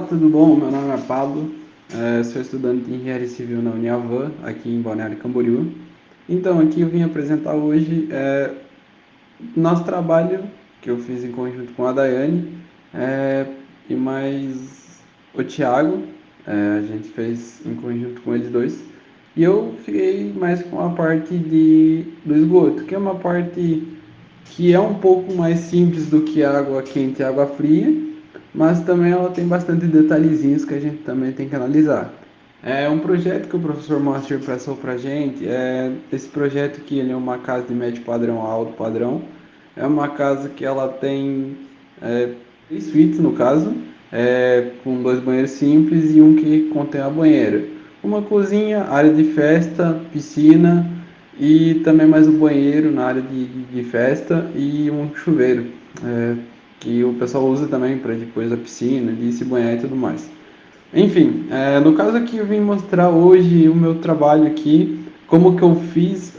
Olá, tudo bom? Meu nome é Pablo, sou estudante de Engenharia Civil na Uniavan, aqui em Balneário Camboriú. Então, aqui eu vim apresentar hoje nosso trabalho, que eu fiz em conjunto com a Daiane e mais o Thiago, a gente fez em conjunto com eles dois. E eu fiquei mais com a parte do esgoto, que é uma parte que é um pouco mais simples do que a água quente e água fria, mas também ela tem bastante detalhezinhos que a gente também tem que analisar. É um projeto que o professor Master passou para a gente, esse projeto que ele é uma casa de médio padrão a alto padrão, é uma casa que ela tem 3 suítes no caso, com 2 banheiros simples e um que contém a banheira. Uma cozinha, área de festa, piscina e também mais um banheiro na área de festa e um chuveiro, que o pessoal usa também para depois da piscina, de se banhar e tudo mais. Enfim, no caso aqui eu vim mostrar hoje o meu trabalho aqui, como que eu fiz,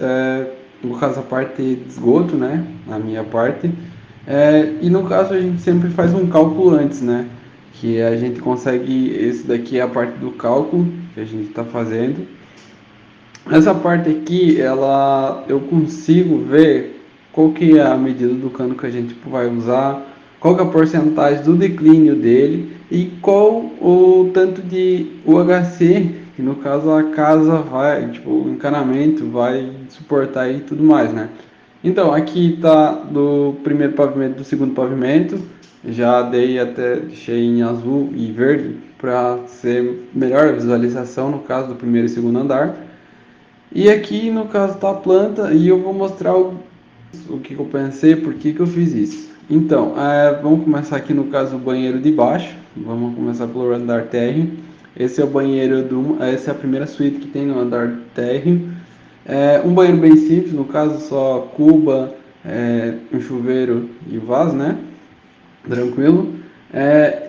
no caso a parte de esgoto, né, a minha parte, e no caso a gente sempre faz um cálculo antes, né, que a gente consegue, esse daqui é a parte do cálculo que a gente está fazendo. Essa parte aqui, eu consigo ver qual que é a medida do cano que a gente vai usar, qual que é a porcentagem do declínio dele e qual o tanto de UHC, que no caso a casa vai, tipo, o encanamento vai suportar e tudo mais, né? Então, aqui tá do primeiro pavimento, do segundo pavimento, já deixei em azul e verde para ser melhor a visualização no caso do primeiro e segundo andar. E aqui no caso tá a planta e eu vou mostrar o que eu pensei, por que eu fiz isso. Então, vamos começar aqui no caso o banheiro de baixo. Vamos começar pelo andar térreo. Esse é o banheiro essa é a primeira suíte que tem no andar térreo. Um banheiro bem simples, no caso só cuba, um chuveiro e vaso, né? Tranquilo.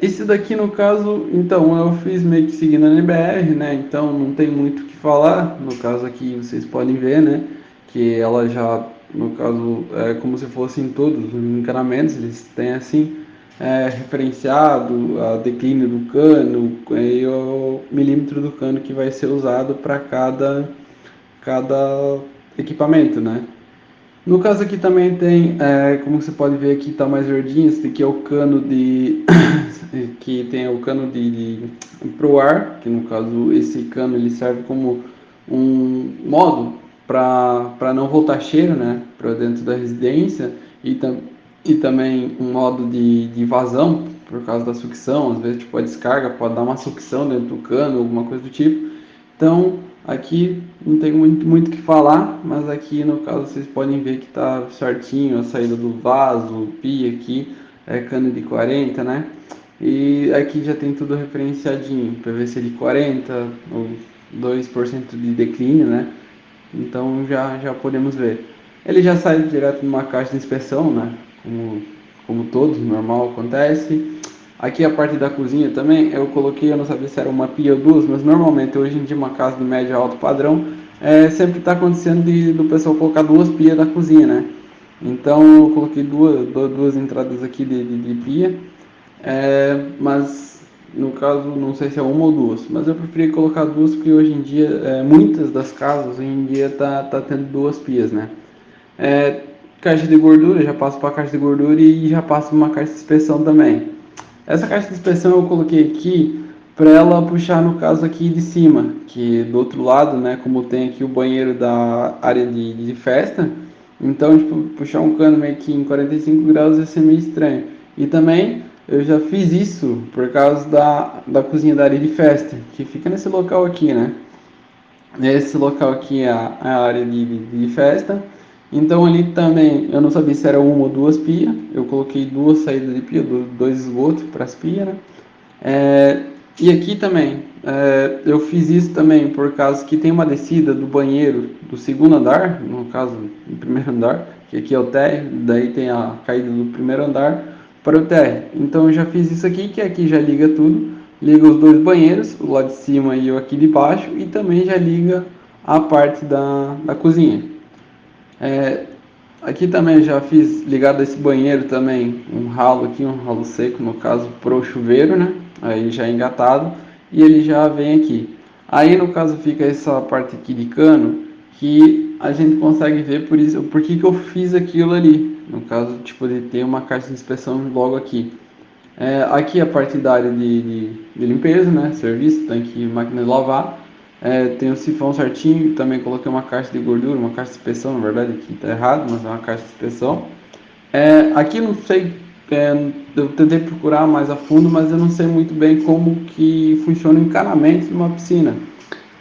Esse daqui no caso, então eu fiz meio que seguindo a NBR, né? Então não tem muito o que falar. No caso aqui vocês podem ver, né? Que ela já, no caso, é como se fossem todos os encanamentos, eles têm assim referenciado a declínio do cano e o milímetro do cano que vai ser usado para cada equipamento, né? No caso aqui também tem, como você pode ver aqui está mais verdinho, esse aqui é o cano que tem o cano pro ar, que no caso esse cano ele serve como um modo para não voltar cheiro, né, para dentro da residência e também um modo de vazão por causa da sucção, às vezes tipo a descarga pode dar uma sucção dentro do cano, alguma coisa do tipo. Então, aqui não tem muito o que falar, mas aqui no caso vocês podem ver que está certinho a saída do vaso, pia aqui, cano de 40, né? E aqui já tem tudo referenciadinho, PVC de 40, ou 2% de declínio, né? Então já podemos ver. Ele já sai direto numa caixa de inspeção, né? Como todos, normal acontece. Aqui a parte da cozinha também, eu coloquei, eu não sabia se era uma pia ou duas, mas normalmente hoje em dia uma casa de médio alto padrão, sempre está acontecendo do pessoal colocar 2 pias na cozinha, né? Então eu coloquei duas entradas aqui de pia, mas no caso não sei se é uma ou duas, mas eu preferi colocar duas porque hoje em dia, muitas das casas hoje em dia tá tendo 2 pias, né? Caixa de gordura, já passo para a caixa de gordura e já passo para uma caixa de inspeção também. Essa caixa de inspeção eu coloquei aqui para ela puxar no caso aqui de cima, que do outro lado, né, como tem aqui o banheiro da área de festa, então tipo, puxar um cano meio que em 45 graus ia ser meio estranho. E também eu já fiz isso por causa da cozinha da área de festa, que fica nesse local aqui, né? Esse local aqui é a área de festa. Então ali também eu não sabia se era uma ou 2 pias. Eu coloquei 2 saídas de pia, 2 esgotos para as pias, né? E aqui também eu fiz isso também por causa que tem uma descida do banheiro do segundo andar, no caso do primeiro andar, que aqui é o térreo, daí tem a caída do primeiro andar para o térreo. Então eu já fiz isso aqui, que aqui já liga tudo, liga os 2 banheiros, o lá de cima e o aqui de baixo, e também já liga a parte da cozinha. É, Aqui também eu já fiz ligado a esse banheiro também um ralo aqui, um ralo seco, no caso pro chuveiro, né? aí já é engatado, e ele já vem aqui. Aí no caso fica essa parte aqui de cano, que a gente consegue ver por isso, por que eu fiz aquilo ali, no caso tipo de ter uma caixa de inspeção logo aqui. Aqui a parte da área de limpeza, né, serviço, tanque, máquina de lavar, tem o sifão certinho, também coloquei uma caixa de gordura, uma caixa de inspeção, na verdade aqui está errado, mas é uma caixa de inspeção. Aqui não sei, eu tentei procurar mais a fundo, mas eu não sei muito bem como que funciona o encanamento de uma piscina.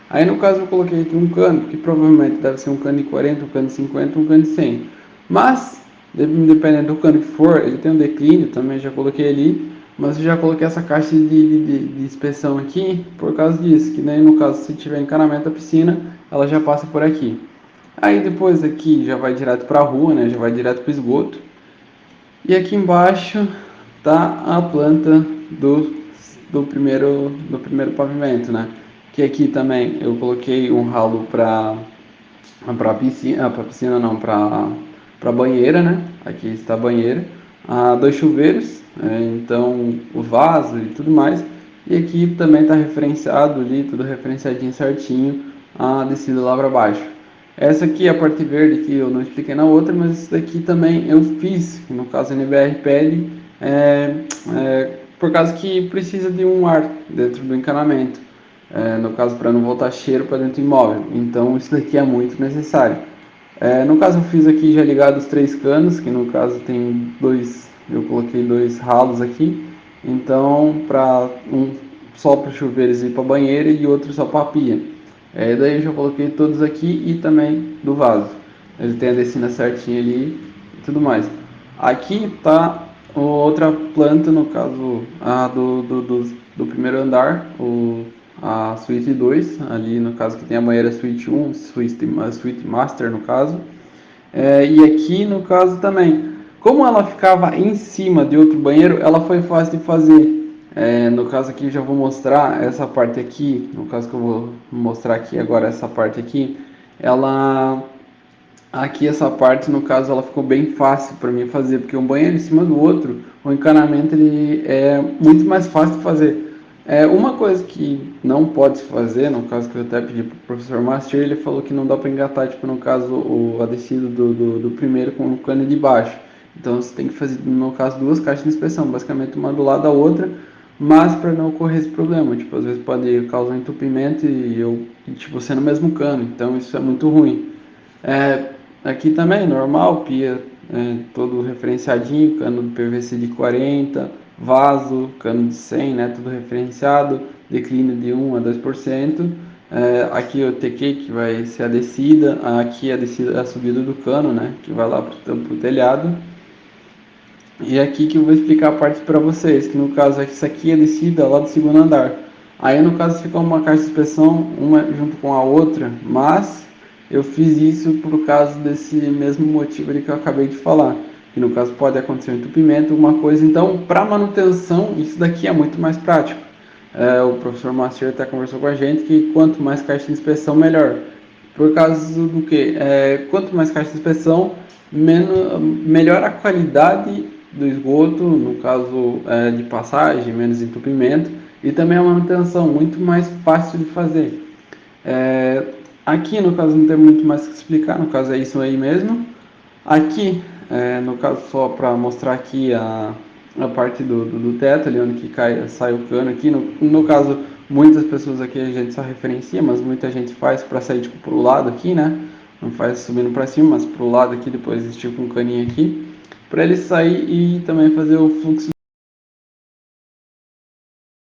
Aí no caso eu coloquei aqui um cano, que provavelmente deve ser um cano de 40, um cano de 50, um cano de 100. Mas, dependendo do cano que for, ele tem um declínio, também já coloquei ali, mas eu já coloquei essa caixa de inspeção aqui por causa disso, que daí no caso se tiver encanamento da piscina, ela já passa por aqui. Aí depois aqui já vai direto para a rua, né, já vai direto para o esgoto. E aqui embaixo tá a planta do primeiro pavimento, né? Que aqui também eu coloquei um ralo para piscina não, para banheira, né? Aqui está a banheira, dois chuveiros, então o vaso e tudo mais. E aqui também está referenciado ali, tudo referenciadinho certinho, a descida lá para baixo. Essa aqui é a parte verde que eu não expliquei na outra, mas isso daqui também eu fiz, no caso a NBR pede, por causa que precisa de um ar dentro do encanamento, no caso para não voltar cheiro para dentro do imóvel, então isso daqui é muito necessário. No caso eu fiz aqui já ligado os três canos, que no caso tem dois, eu coloquei dois ralos aqui, então para um só para chuveiros e para banheira e outro só para pia. Daí eu já coloquei todos aqui e também do vaso. Ele tem a descina certinha ali e tudo mais. Aqui tá outra planta, no caso do primeiro andar, a suíte 2, ali no caso que tem a banheira suíte 1, suíte master no caso. E aqui no caso também. Como ela ficava em cima de outro banheiro, ela foi fácil de fazer. No caso aqui eu já vou mostrar essa parte aqui, no caso que eu vou mostrar aqui agora essa parte aqui, ela aqui essa parte no caso ela ficou bem fácil para mim fazer, porque um banheiro em cima do outro, o encanamento ele é muito mais fácil de fazer. Uma coisa que não pode se fazer, no caso que eu até pedi para o professor Master, ele falou que não dá para engatar, tipo no caso a descida do primeiro com o cano de baixo. Então você tem que fazer, no meu caso, duas caixas de inspeção, basicamente uma do lado da outra, mas para não ocorrer esse problema, tipo, às vezes pode causar um entupimento tipo, ser no mesmo cano, então isso é muito ruim. Aqui também, normal, pia todo referenciadinho, cano do PVC de 40, vaso, cano de 100, né, tudo referenciado, declínio de 1 a 2%. Aqui o TQ, que vai ser a descida, aqui a descida, a subida do cano, né, que vai lá para o telhado. E aqui que eu vou explicar a parte para vocês, que no caso isso aqui é a descida lá do segundo andar. Aí no caso fica uma caixa de inspeção, uma junto com a outra, mas eu fiz isso por causa desse mesmo motivo ali que eu acabei de falar. Que no caso pode acontecer um entupimento, alguma coisa. Então, para manutenção, isso daqui é muito mais prático. O professor Master até conversou com a gente que quanto mais caixa de inspeção, melhor. Por causa do que? Quanto mais caixa de inspeção, melhor a qualidade do esgoto, no caso de passagem, menos entupimento, e também a manutenção, muito mais fácil de fazer. Aqui, no caso, não tem muito mais que explicar, no caso é isso aí mesmo. Aqui, no caso, só para mostrar aqui a parte do teto, ali onde que sai o cano aqui. No caso, muitas pessoas aqui a gente só referencia, mas muita gente faz para sair tipo pro lado aqui, né? Não faz subindo para cima, mas pro lado aqui, depois estica um caninho aqui, para ele sair e também fazer o fluxo